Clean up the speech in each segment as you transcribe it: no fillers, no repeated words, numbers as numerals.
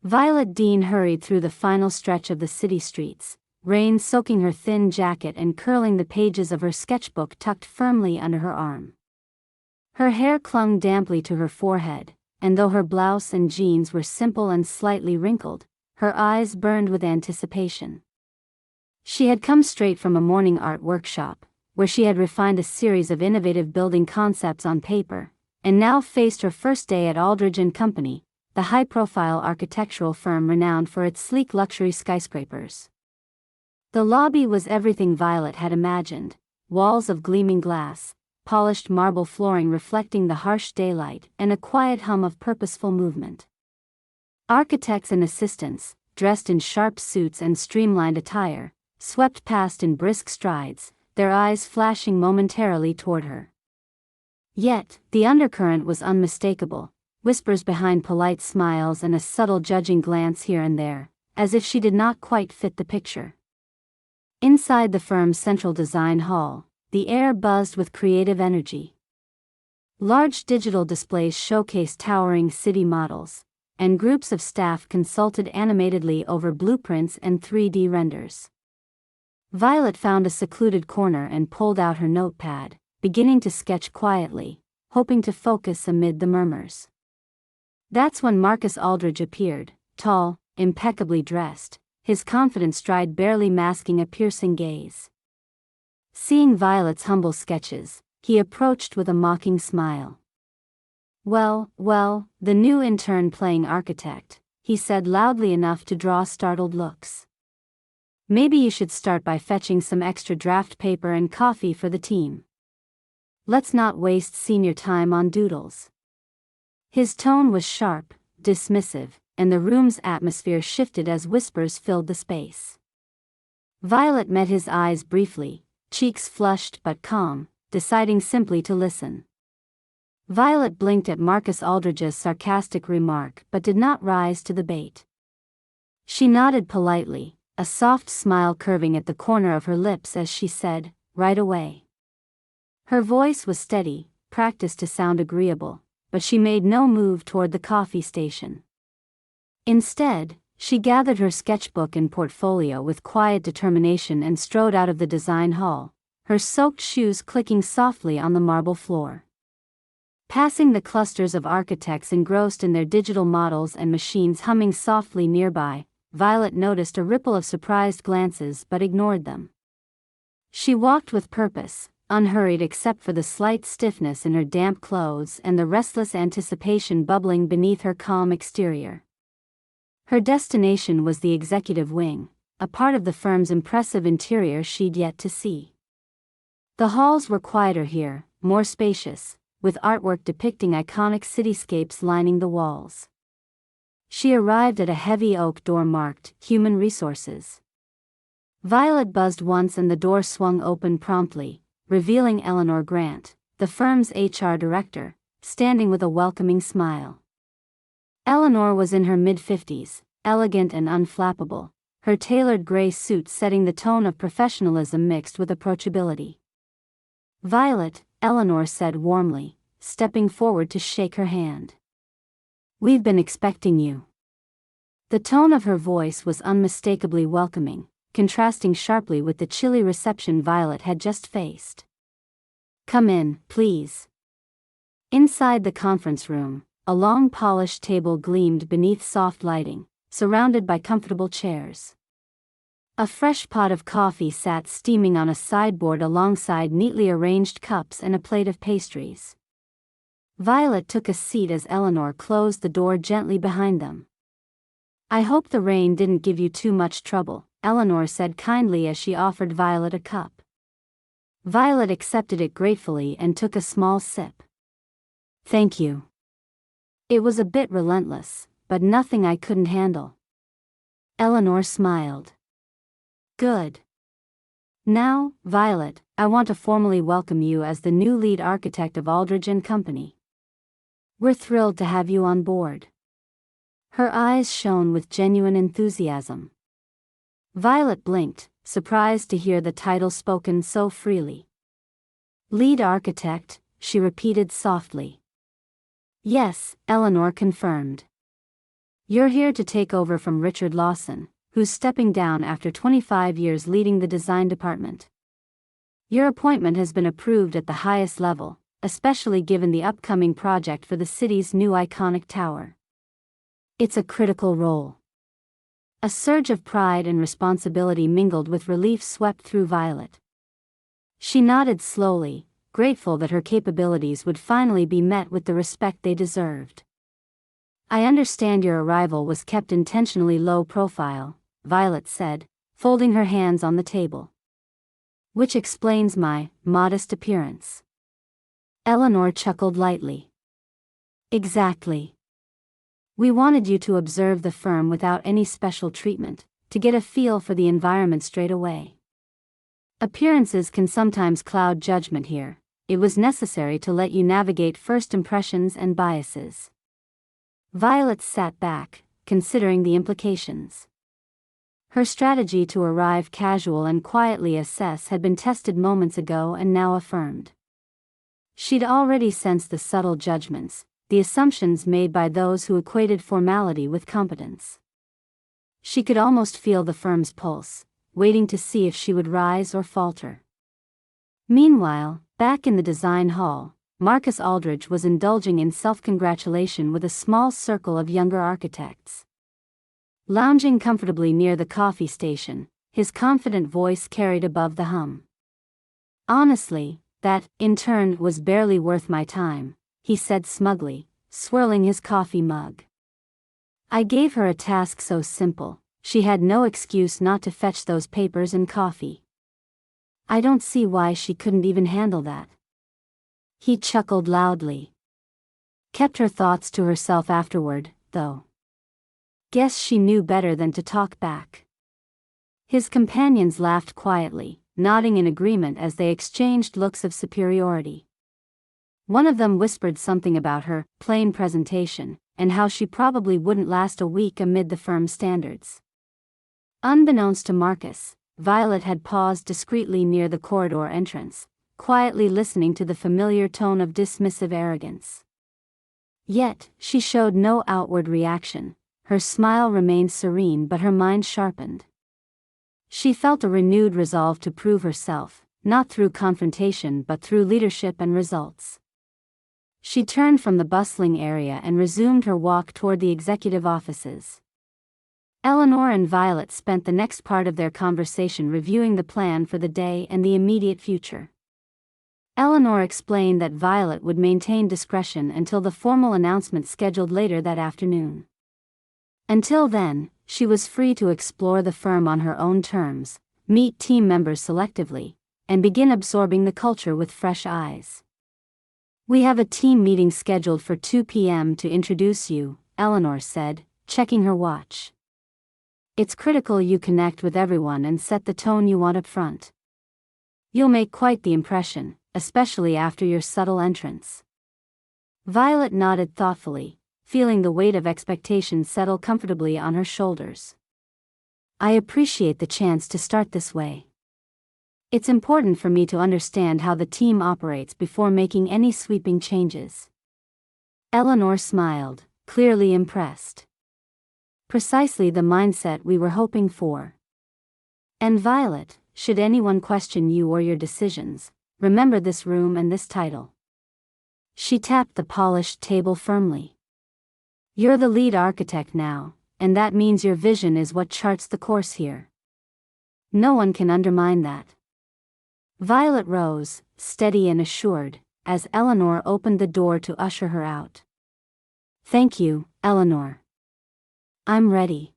Violet Dean hurried through the final stretch of the city streets, rain soaking her thin jacket and curling the pages of her sketchbook tucked firmly under her arm. Her hair clung damply to her forehead, and though her blouse and jeans were simple and slightly wrinkled, her eyes burned with anticipation. She had come straight from a morning art workshop, where she had refined a series of innovative building concepts on paper, and now faced her first day at Aldridge & Company, the high-profile architectural firm renowned for its sleek luxury skyscrapers. The lobby was everything Violet had imagined: walls of gleaming glass, polished marble flooring reflecting the harsh daylight, and a quiet hum of purposeful movement. Architects and assistants, dressed in sharp suits and streamlined attire, swept past in brisk strides, their eyes flashing momentarily toward her. Yet, the undercurrent was unmistakable: whispers behind polite smiles and a subtle judging glance here and there, as if she did not quite fit the picture. Inside the firm's central design hall, the air buzzed with creative energy. Large digital displays showcased towering city models, and groups of staff consulted animatedly over blueprints and 3D renders. Violet found a secluded corner and pulled out her notepad, beginning to sketch quietly, hoping to focus amid the murmurs. That's when Marcus Aldridge appeared, tall, impeccably dressed, his confident stride barely masking a piercing gaze. Seeing Violet's humble sketches, he approached with a mocking smile. Well, the new intern playing architect," he said loudly enough to draw startled looks. "Maybe you should start by fetching some extra draft paper and coffee for the team. Let's not waste senior time on doodles." His tone was sharp, dismissive, and the room's atmosphere shifted as whispers filled the space. Violet met his eyes briefly, cheeks flushed but calm, deciding simply to listen. Violet blinked at Marcus Aldridge's sarcastic remark but did not rise to the bait. She nodded politely, a soft smile curving at the corner of her lips as she said, "Right away." Her voice was steady, practiced to sound agreeable, but she made no move toward the coffee station. Instead, she gathered her sketchbook and portfolio with quiet determination and strode out of the design hall, her soaked shoes clicking softly on the marble floor. Passing the clusters of architects engrossed in their digital models and machines humming softly nearby, Violet noticed a ripple of surprised glances but ignored them. She walked with purpose, unhurried except for the slight stiffness in her damp clothes and the restless anticipation bubbling beneath her calm exterior. Her destination was the executive wing, a part of the firm's impressive interior she'd yet to see. The halls were quieter here, more spacious, with artwork depicting iconic cityscapes lining the walls. She arrived at a heavy oak door marked "Human Resources." Violet buzzed once and the door swung open promptly, revealing Eleanor Grant, the firm's HR director, standing with a welcoming smile. Eleanor was in her mid-50s, elegant and unflappable, her tailored gray suit setting the tone of professionalism mixed with approachability. "Violet," Eleanor said warmly, stepping forward to shake her hand. "We've been expecting you." The tone of her voice was unmistakably welcoming, contrasting sharply with the chilly reception Violet had just faced. "Come in, please." Inside the conference room, a long polished table gleamed beneath soft lighting, surrounded by comfortable chairs. A fresh pot of coffee sat steaming on a sideboard alongside neatly arranged cups and a plate of pastries. Violet took a seat as Eleanor closed the door gently behind them. "I hope the rain didn't give you too much trouble," Eleanor said kindly as she offered Violet a cup. Violet accepted it gratefully and took a small sip. "Thank you. It was a bit relentless, but nothing I couldn't handle." Eleanor smiled. "Good. Now, Violet, I want to formally welcome you as the new lead architect of Aldridge & Company. We're thrilled to have you on board." Her eyes shone with genuine enthusiasm. Violet blinked, surprised to hear the title spoken so freely. "Lead architect," she repeated softly. "Yes," Eleanor confirmed. You're here to take over from Richard Lawson, who's stepping down after 25 years leading the design department. Your appointment has been approved at the highest level, especially given the upcoming project for the city's new iconic tower. It's a critical role. A surge of pride and responsibility mingled with relief swept through Violet. She nodded slowly, grateful that her capabilities would finally be met with the respect they deserved. I understand your arrival was kept intentionally low profile, Violet said, folding her hands on the table. Which explains my modest appearance. Eleanor chuckled lightly. Exactly. We wanted you to observe the firm without any special treatment, to get a feel for the environment straight away. Appearances can sometimes cloud judgment here. It was necessary to let you navigate first impressions and biases. Violet sat back, considering the implications. Her strategy to arrive casual and quietly assess had been tested moments ago and now affirmed. She'd already sensed the subtle judgments, the assumptions made by those who equated formality with competence. She could almost feel the firm's pulse, waiting to see if she would rise or falter. Meanwhile, back in the design hall, Marcus Aldridge was indulging in self-congratulation with a small circle of younger architects. Lounging comfortably near the coffee station, his confident voice carried above the hum. Honestly, that intern was barely worth my time, he said smugly, swirling his coffee mug. I gave her a task so simple, she had no excuse not to fetch those papers and coffee. I don't see why she couldn't even handle that. He chuckled loudly. Kept her thoughts to herself afterward, though. Guess she knew better than to talk back. His companions laughed quietly, nodding in agreement as they exchanged looks of superiority. One of them whispered something about her plain presentation, and how she probably wouldn't last a week amid the firm's standards. Unbeknownst to Marcus, Violet had paused discreetly near the corridor entrance, quietly listening to the familiar tone of dismissive arrogance. Yet, she showed no outward reaction. Her smile remained serene but her mind sharpened. She felt a renewed resolve to prove herself, not through confrontation but through leadership and results. She turned from the bustling area and resumed her walk toward the executive offices. Eleanor and Violet spent the next part of their conversation reviewing the plan for the day and the immediate future. Eleanor explained that Violet would maintain discretion until the formal announcement scheduled later that afternoon. Until then, she was free to explore the firm on her own terms, meet team members selectively, and begin absorbing the culture with fresh eyes. We have a team meeting scheduled for 2 p.m. to introduce you, Eleanor said, checking her watch. It's critical you connect with everyone and set the tone you want up front. You'll make quite the impression, especially after your subtle entrance. Violet nodded thoughtfully, feeling the weight of expectation settle comfortably on her shoulders. I appreciate the chance to start this way. It's important for me to understand how the team operates before making any sweeping changes. Eleanor smiled, clearly impressed. Precisely the mindset we were hoping for. And Violet, should anyone question you or your decisions, remember this room and this title. She tapped the polished table firmly. You're the lead architect now, and that means your vision is what charts the course here. No one can undermine that. Violet rose, steady and assured, as Eleanor opened the door to usher her out. Thank you, Eleanor. I'm ready.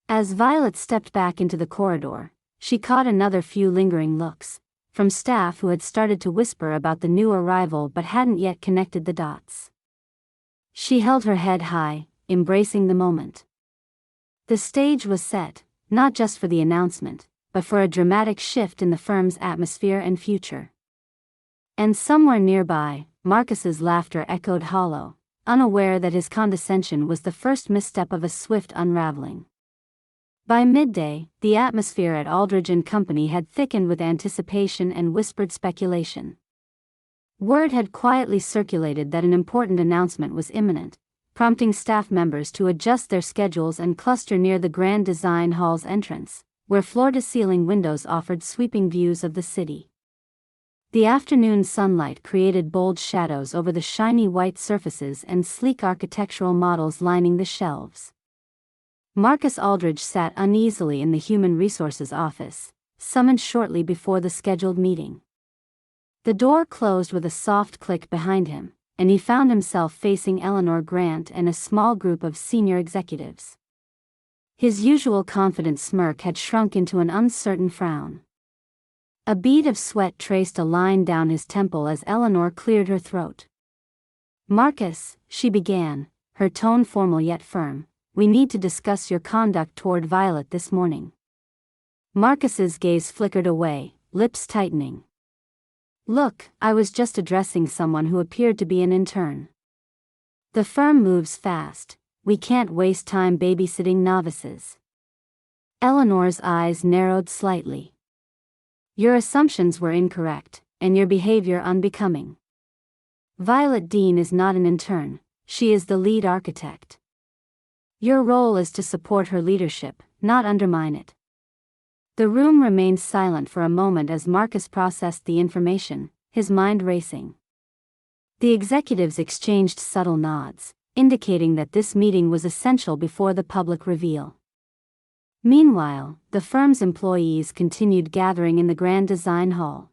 As Violet stepped back into the corridor, she caught another few lingering looks, from staff who had started to whisper about the new arrival but hadn't yet connected the dots. She held her head high, embracing the moment. The stage was set, not just for the announcement, but for a dramatic shift in the firm's atmosphere and future. And somewhere nearby, Marcus's laughter echoed hollow, unaware that his condescension was the first misstep of a swift unraveling. By midday, the atmosphere at Aldridge & Company had thickened with anticipation and whispered speculation. Word had quietly circulated that an important announcement was imminent, prompting staff members to adjust their schedules and cluster near the Grand Design Hall's entrance, where floor-to-ceiling windows offered sweeping views of the city. The afternoon sunlight created bold shadows over the shiny white surfaces and sleek architectural models lining the shelves. Marcus Aldridge sat uneasily in the Human Resources office, summoned shortly before the scheduled meeting. The door closed with a soft click behind him, and he found himself facing Eleanor Grant and a small group of senior executives. His usual confident smirk had shrunk into an uncertain frown. A bead of sweat traced a line down his temple as Eleanor cleared her throat. "Marcus," she began, her tone formal yet firm, "we need to discuss your conduct toward Violet this morning." Marcus's gaze flickered away, lips tightening. "Look, I was just addressing someone who appeared to be an intern. The firm moves fast, we can't waste time babysitting novices." Eleanor's eyes narrowed slightly. "Your assumptions were incorrect, and your behavior unbecoming. Violet Dean is not an intern, she is the lead architect. Your role is to support her leadership, not undermine it." The room remained silent for a moment as Marcus processed the information, his mind racing. The executives exchanged subtle nods, indicating that this meeting was essential before the public reveal. Meanwhile, the firm's employees continued gathering in the Grand Design Hall.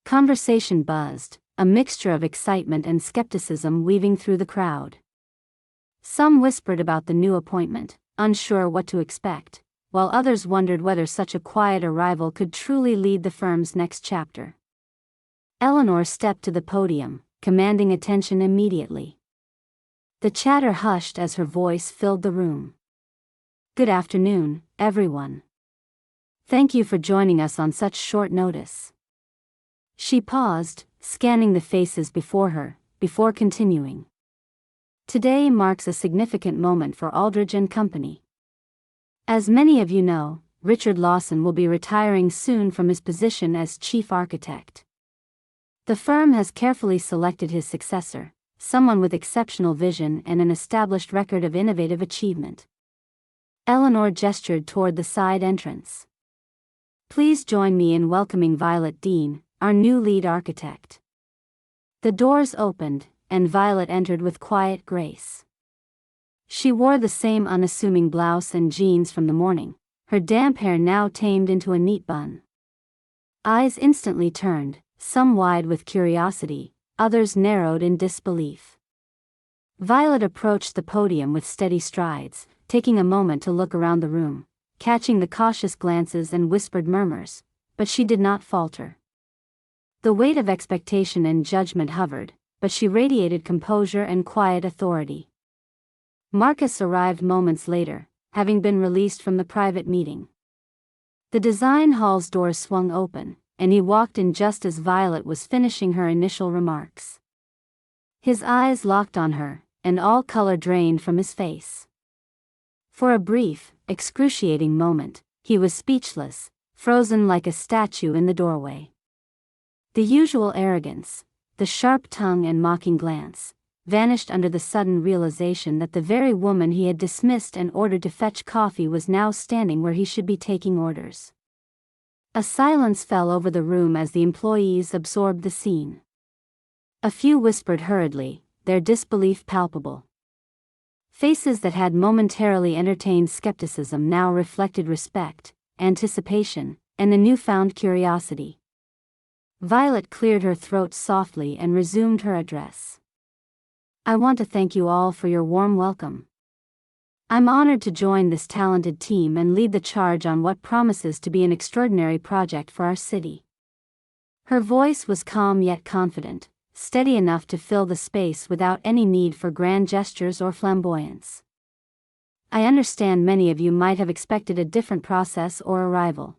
Conversation buzzed, a mixture of excitement and skepticism weaving through the crowd. Some whispered about the new appointment, unsure what to expect, while others wondered whether such a quiet arrival could truly lead the firm's next chapter. Eleanor stepped to the podium, commanding attention immediately. The chatter hushed as her voice filled the room. "Good afternoon, everyone. Thank you for joining us on such short notice." She paused, scanning the faces before her, before continuing. "Today marks a significant moment for Aldridge and Company. As many of you know, Richard Lawson will be retiring soon from his position as chief architect. The firm has carefully selected his successor, someone with exceptional vision and an established record of innovative achievement." Eleanor gestured toward the side entrance. "Please join me in welcoming Violet Dean, our new lead architect." The doors opened, and Violet entered with quiet grace. She wore the same unassuming blouse and jeans from the morning, her damp hair now tamed into a neat bun. Eyes instantly turned, some wide with curiosity, others narrowed in disbelief. Violet approached the podium with steady strides, taking a moment to look around the room, catching the cautious glances and whispered murmurs, but she did not falter. The weight of expectation and judgment hovered, but she radiated composure and quiet authority. Marcus arrived moments later, having been released from the private meeting. The design hall's doors swung open, and he walked in just as Violet was finishing her initial remarks. His eyes locked on her, and all color drained from his face. For a brief, excruciating moment, he was speechless, frozen like a statue in the doorway. The usual arrogance, the sharp tongue and mocking glance, vanished under the sudden realization that the very woman he had dismissed and ordered to fetch coffee was now standing where he should be taking orders. A silence fell over the room as the employees absorbed the scene. A few whispered hurriedly, their disbelief palpable. Faces that had momentarily entertained skepticism now reflected respect, anticipation, and a newfound curiosity. Violet cleared her throat softly and resumed her address. "I want to thank you all for your warm welcome. I'm honored to join this talented team and lead the charge on what promises to be an extraordinary project for our city." Her voice was calm yet confident, steady enough to fill the space without any need for grand gestures or flamboyance. "I understand many of you might have expected a different process or arrival.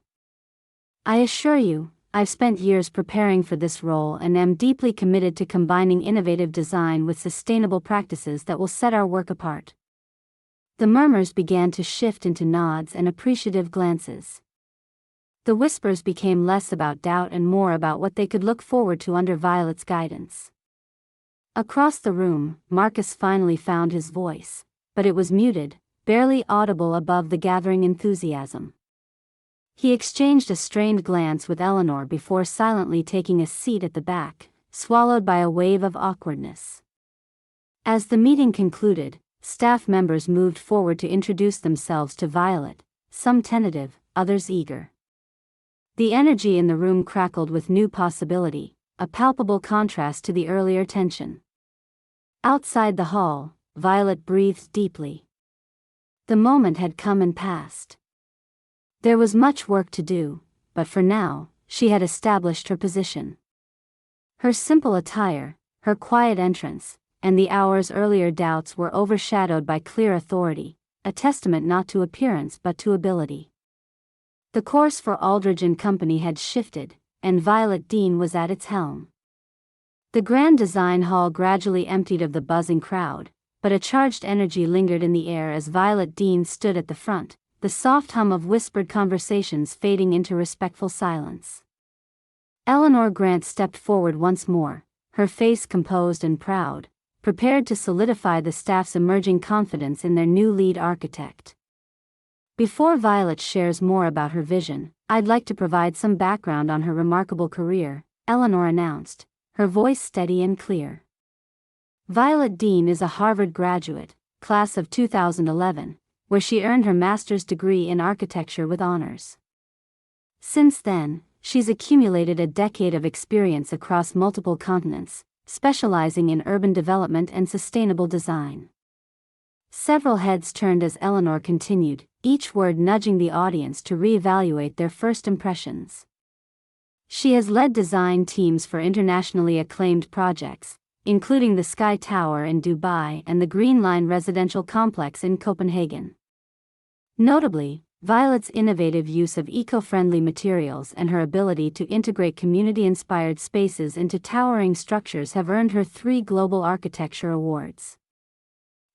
I assure you, I've spent years preparing for this role and am deeply committed to combining innovative design with sustainable practices that will set our work apart." The murmurs began to shift into nods and appreciative glances. The whispers became less about doubt and more about what they could look forward to under Violet's guidance. Across the room, Marcus finally found his voice, but it was muted, barely audible above the gathering enthusiasm. He exchanged a strained glance with Eleanor before silently taking a seat at the back, swallowed by a wave of awkwardness. As the meeting concluded, staff members moved forward to introduce themselves to Violet, some tentative, others eager. The energy in the room crackled with new possibility, a palpable contrast to the earlier tension. Outside the hall, Violet breathed deeply. The moment had come and passed. There was much work to do, but for now, she had established her position. Her simple attire, her quiet entrance, and the hour's earlier doubts were overshadowed by clear authority, a testament not to appearance but to ability. The course for Aldridge and Company had shifted, and Violet Dean was at its helm. The grand design hall gradually emptied of the buzzing crowd, but a charged energy lingered in the air as Violet Dean stood at the front, the soft hum of whispered conversations fading into respectful silence. Eleanor Grant stepped forward once more, her face composed and proud, prepared to solidify the staff's emerging confidence in their new lead architect. Before Violet shares more about her vision, I'd like to provide some background on her remarkable career, Eleanor announced, her voice steady and clear. Violet Dean is a Harvard graduate, class of 2011, where she earned her master's degree in architecture with honors. Since then, she's accumulated a decade of experience across multiple continents, specializing in urban development and sustainable design. Several heads turned as Eleanor continued, each word nudging the audience to reevaluate their first impressions. She has led design teams for internationally acclaimed projects, including the Sky Tower in Dubai and the Green Line residential complex in Copenhagen. Notably, Violet's innovative use of eco-friendly materials and her ability to integrate community-inspired spaces into towering structures have earned her 3 Global Architecture Awards.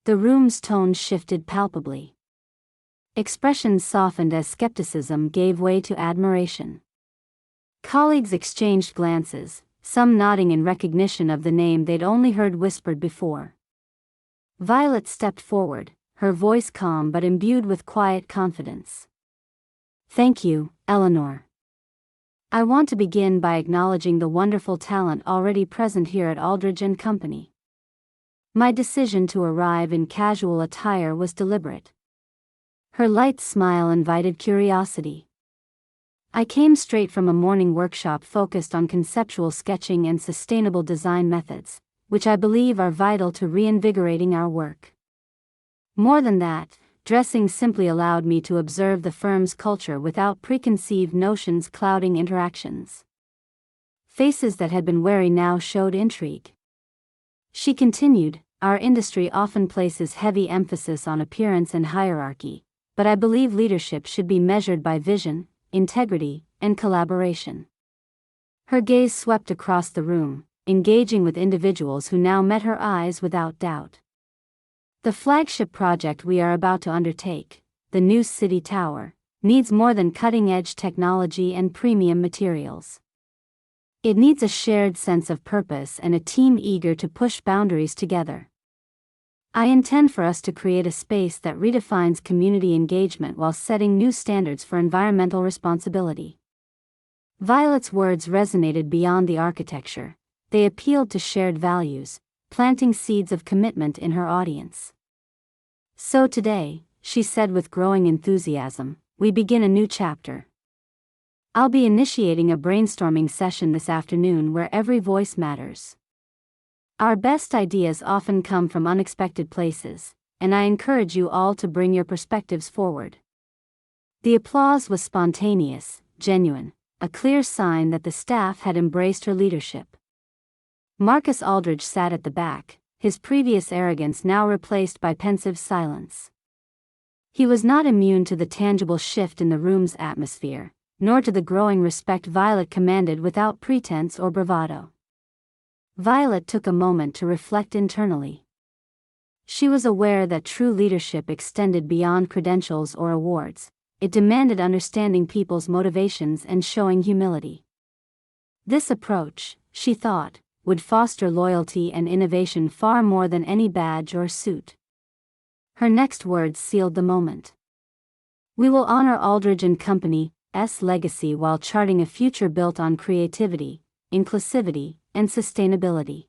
The room's tone shifted palpably. Expressions softened as skepticism gave way to admiration. Colleagues exchanged glances, some nodding in recognition of the name they'd only heard whispered before. Violet stepped forward, her voice calm but imbued with quiet confidence. "Thank you, Eleanor. I want to begin by acknowledging the wonderful talent already present here at Aldridge and Company. My decision to arrive in casual attire was deliberate." Her light smile invited curiosity. "I came straight from a morning workshop focused on conceptual sketching and sustainable design methods, which I believe are vital to reinvigorating our work. More than that, dressing simply allowed me to observe the firm's culture without preconceived notions clouding interactions." Faces that had been wary now showed intrigue. She continued, "Our industry often places heavy emphasis on appearance and hierarchy, but I believe leadership should be measured by vision, integrity, and collaboration." Her gaze swept across the room, engaging with individuals who now met her eyes without doubt. "The flagship project we are about to undertake, the new City Tower, needs more than cutting-edge technology and premium materials. It needs a shared sense of purpose and a team eager to push boundaries together. I intend for us to create a space that redefines community engagement while setting new standards for environmental responsibility." Violet's words resonated beyond the architecture. They appealed to shared values, planting seeds of commitment in her audience. "So today," she said with growing enthusiasm, "we begin a new chapter. I'll be initiating a brainstorming session this afternoon where every voice matters. Our best ideas often come from unexpected places, and I encourage you all to bring your perspectives forward." The applause was spontaneous, genuine, a clear sign that the staff had embraced her leadership. Marcus Aldridge sat at the back, his previous arrogance now replaced by pensive silence. He was not immune to the tangible shift in the room's atmosphere, nor to the growing respect Violet commanded without pretense or bravado. Violet took a moment to reflect internally. She was aware that true leadership extended beyond credentials or awards. It demanded understanding people's motivations and showing humility. This approach, she thought, would foster loyalty and innovation far more than any badge or suit. Her next words sealed the moment. "We will honor Aldridge and Company's legacy while charting a future built on creativity, inclusivity, and sustainability.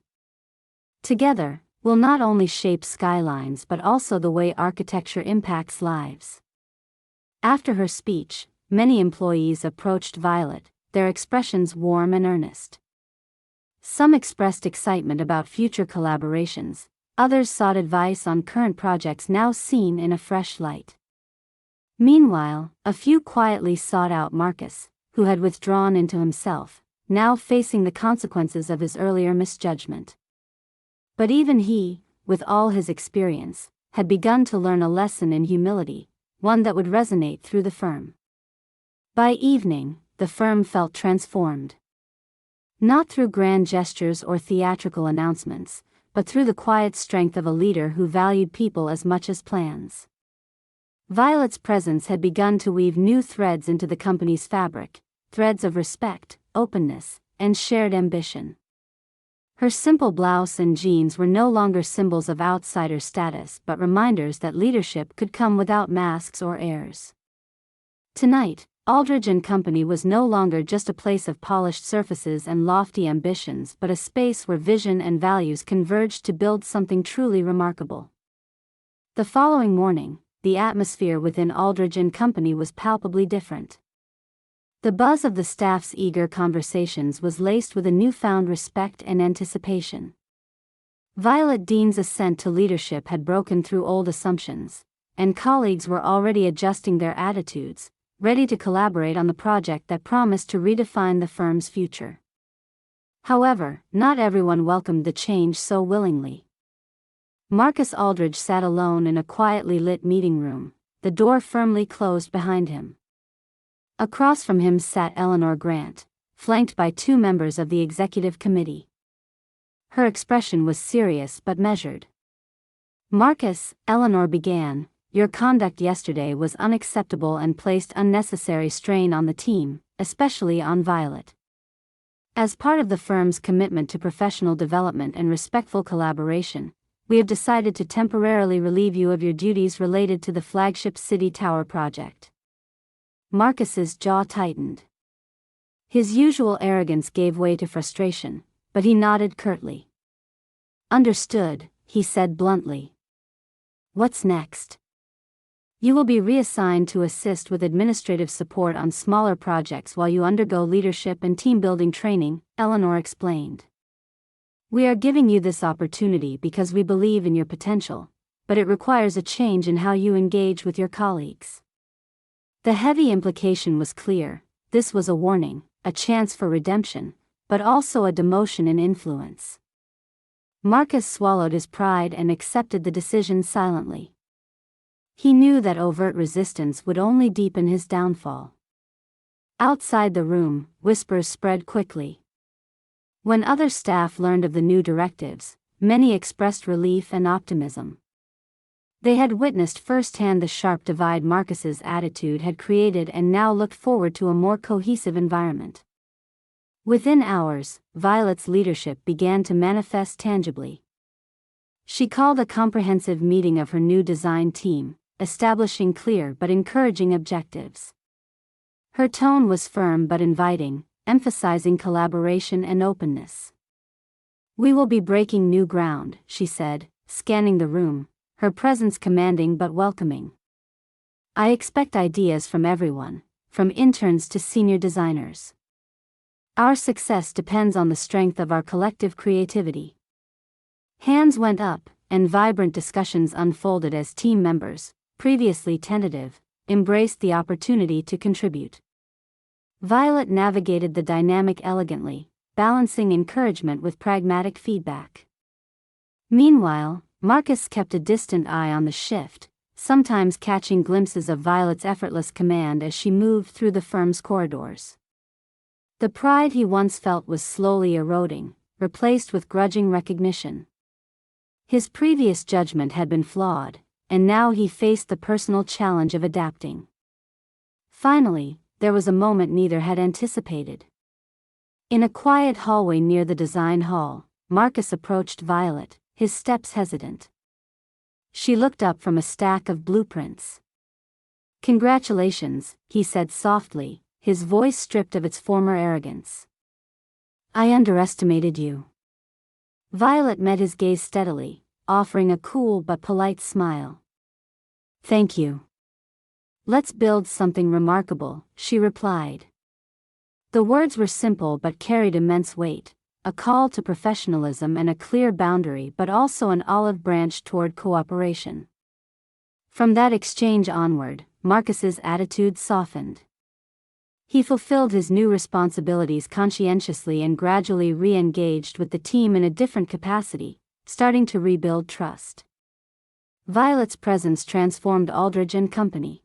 Together, we'll not only shape skylines but also the way architecture impacts lives." After her speech, many employees approached Violet, their expressions warm and earnest. Some expressed excitement about future collaborations, others sought advice on current projects now seen in a fresh light. Meanwhile, a few quietly sought out Marcus, who had withdrawn into himself, now facing the consequences of his earlier misjudgment. But even he, with all his experience, had begun to learn a lesson in humility, one that would resonate through the firm. By evening, the firm felt transformed. Not through grand gestures or theatrical announcements, but through the quiet strength of a leader who valued people as much as plans. Violet's presence had begun to weave new threads into the company's fabric, threads of respect, openness, and shared ambition. Her simple blouse and jeans were no longer symbols of outsider status but reminders that leadership could come without masks or airs. Tonight, Aldridge and Company was no longer just a place of polished surfaces and lofty ambitions but a space where vision and values converged to build something truly remarkable. The following morning, the atmosphere within Aldridge and Company was palpably different. The buzz of the staff's eager conversations was laced with a newfound respect and anticipation. Violet Dean's ascent to leadership had broken through old assumptions, and colleagues were already adjusting their attitudes, ready to collaborate on the project that promised to redefine the firm's future. However, not everyone welcomed the change so willingly. Marcus Aldridge sat alone in a quietly lit meeting room, the door firmly closed behind him. Across from him sat Eleanor Grant, flanked by two members of the executive committee. Her expression was serious but measured. "Marcus," Eleanor began, "your conduct yesterday was unacceptable and placed unnecessary strain on the team, especially on Violet. As part of the firm's commitment to professional development and respectful collaboration, we have decided to temporarily relieve you of your duties related to the flagship City Tower project." Marcus's jaw tightened. His usual arrogance gave way to frustration, but he nodded curtly. "Understood," he said bluntly. "What's next?" "You will be reassigned to assist with administrative support on smaller projects while you undergo leadership and team-building training," Eleanor explained. "We are giving you this opportunity because we believe in your potential, but it requires a change in how you engage with your colleagues." The heavy implication was clear: this was a warning, a chance for redemption, but also a demotion in influence. Marcus swallowed his pride and accepted the decision silently. He knew that overt resistance would only deepen his downfall. Outside the room, whispers spread quickly. When other staff learned of the new directives, many expressed relief and optimism. They had witnessed firsthand the sharp divide Marcus's attitude had created and now looked forward to a more cohesive environment. Within hours, Violet's leadership began to manifest tangibly. She called a comprehensive meeting of her new design team, establishing clear but encouraging objectives. Her tone was firm but inviting, emphasizing collaboration and openness. "We will be breaking new ground," she said, scanning the room, her presence commanding but welcoming. "I expect ideas from everyone, from interns to senior designers. Our success depends on the strength of our collective creativity." Hands went up, and vibrant discussions unfolded as team members, previously tentative, embraced the opportunity to contribute. Violet navigated the dynamic elegantly, balancing encouragement with pragmatic feedback. Meanwhile, Marcus kept a distant eye on the shift, sometimes catching glimpses of Violet's effortless command as she moved through the firm's corridors. The pride he once felt was slowly eroding, replaced with grudging recognition. His previous judgment had been flawed, and now he faced the personal challenge of adapting. Finally, there was a moment neither had anticipated. In a quiet hallway near the design hall, Marcus approached Violet, his steps hesitant. She looked up from a stack of blueprints. "Congratulations," he said softly, his voice stripped of its former arrogance. "I underestimated you." Violet met his gaze steadily, offering a cool but polite smile. "Thank you. Let's build something remarkable," she replied. The words were simple but carried immense weight, a call to professionalism and a clear boundary, but also an olive branch toward cooperation. From that exchange onward, Marcus's attitude softened. He fulfilled his new responsibilities conscientiously and gradually re-engaged with the team in a different capacity, starting to rebuild trust. Violet's presence transformed Aldridge and company.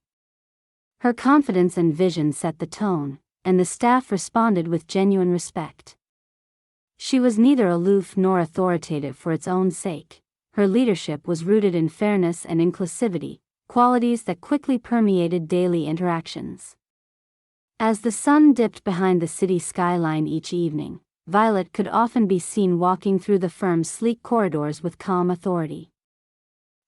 Her confidence and vision set the tone, and the staff responded with genuine respect. She was neither aloof nor authoritative for its own sake. Her leadership was rooted in fairness and inclusivity, qualities that quickly permeated daily interactions. As the sun dipped behind the city skyline each evening, Violet could often be seen walking through the firm's sleek corridors with calm authority.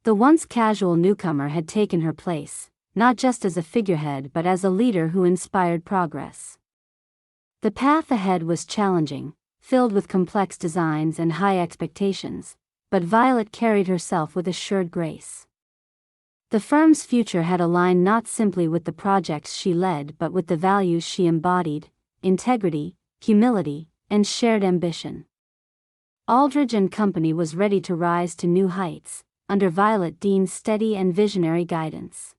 The once casual newcomer had taken her place, not just as a figurehead but as a leader who inspired progress. The path ahead was challenging, filled with complex designs and high expectations, but Violet carried herself with assured grace. The firm's future had aligned not simply with the projects she led but with the values she embodied: integrity, humility, and shared ambition. Aldridge and company was ready to rise to new heights, under Violet Dean's steady and visionary guidance.